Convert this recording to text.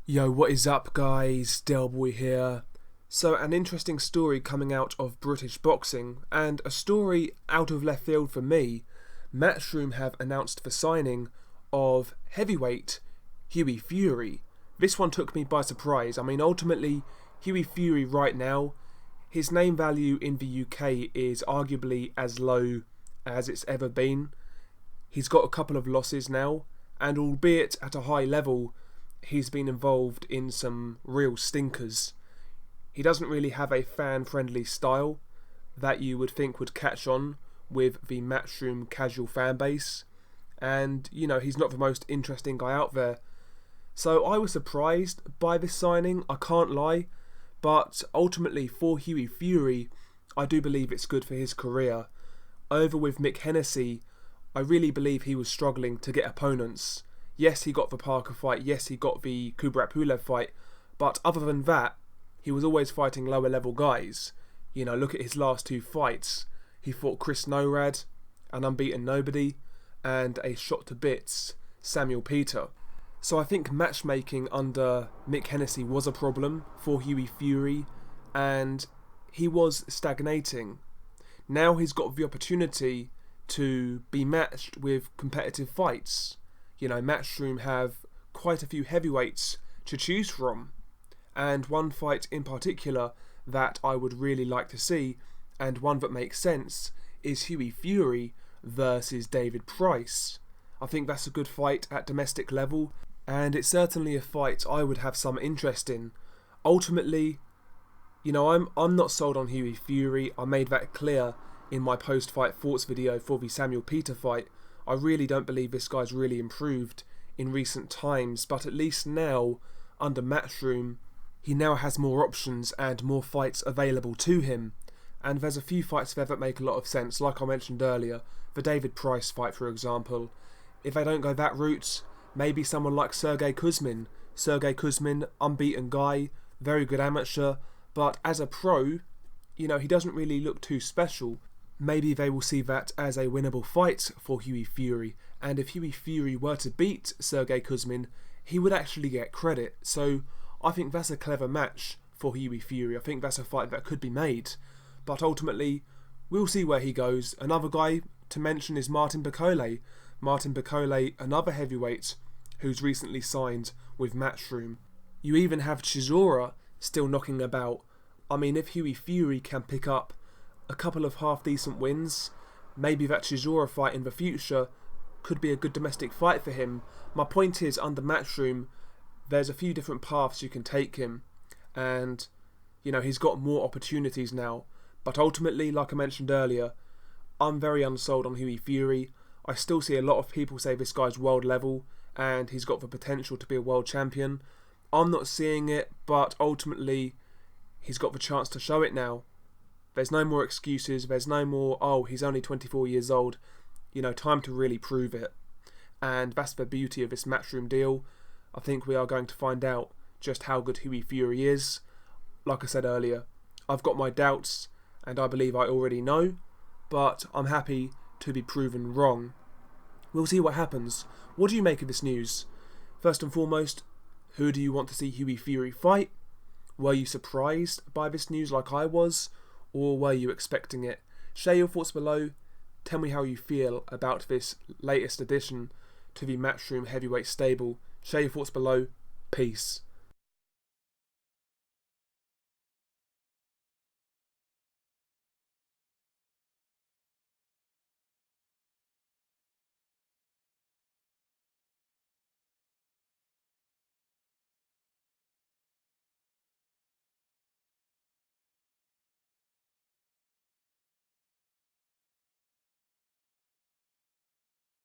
Yo, what is up guys, Delboy here. So an interesting story coming out of British boxing, and a story out of left field for me. Matchroom have announced the signing of heavyweight Hughie Fury. This one took me by surprise. I mean, ultimately, Hughie Fury right now, his name value in the UK is arguably as low as it's ever been. He's got a couple of losses now, and albeit at a high level, he's been involved in some real stinkers. He doesn't really have a fan-friendly style that you would think would catch on with the Matchroom casual fan base. And, you know, he's not the most interesting guy out there. So I was surprised by this signing, I can't lie. But ultimately, for Hughie Fury, I do believe it's good for his career. Over with Mick Hennessy, I really believe he was struggling to get opponents. Yes, he got the Parker fight. Yes, he got the Kubrat Pulev fight. But other than that, he was always fighting lower level guys. You know, look at his last two fights. He fought Chris Norad, an unbeaten nobody, and a shot to bits, Samuel Peter. So I think matchmaking under Mick Hennessy was a problem for Hughie Fury, and he was stagnating. Now he's got the opportunity to be matched with competitive fights. You know, Matchroom have quite a few heavyweights to choose from, and one fight in particular that I would really like to see, and one that makes sense, is Hughie Fury versus David Price. I think that's a good fight at domestic level, and it's certainly a fight I would have some interest in. Ultimately, you know, I'm not sold on Hughie Fury. I made that clear in my post-fight thoughts video for the Samuel Peter fight. I really don't believe this guy's really improved in recent times, but at least now, under Matchroom, he now has more options and more fights available to him. And there's a few fights there that make a lot of sense, like I mentioned earlier, the David Price fight, for example. If they don't go that route, maybe someone like Sergey Kuzmin. Sergey Kuzmin, unbeaten guy, very good amateur, but as a pro, you know, he doesn't really look too special. Maybe they will see that as a winnable fight for Hughie Fury, and if Hughie Fury were to beat Sergey Kuzmin, he would actually get credit. So I think that's a clever match for Hughie Fury. I think that's a fight that could be made, but ultimately we'll see where he goes. Another guy to mention is Martin Bakole. Martin Bakole, another heavyweight who's recently signed with Matchroom. You even have Chisora still knocking about. I mean, if Hughie Fury can pick up a couple of half-decent wins, maybe that Chisora fight in the future could be a good domestic fight for him. My point is, under Matchroom, there's a few different paths you can take him, and, you know, he's got more opportunities now. But ultimately, like I mentioned earlier, I'm very unsold on Hughie Fury. I still see a lot of people say this guy's world level, and he's got the potential to be a world champion. I'm not seeing it, but ultimately, he's got the chance to show it now. There's no more excuses, there's no more, oh, he's only 24 years old. You know, time to really prove it. And that's the beauty of this Matchroom deal. I think we are going to find out just how good Hughie Fury is. Like I said earlier, I've got my doubts, and I believe I already know, but I'm happy to be proven wrong. We'll see what happens. What do you make of this news? First and foremost, who do you want to see Hughie Fury fight? Were you surprised by this news like I was? Or were you expecting it? Share your thoughts below. Tell me how you feel about this latest addition to the Matchroom heavyweight stable. Share your thoughts below. Peace.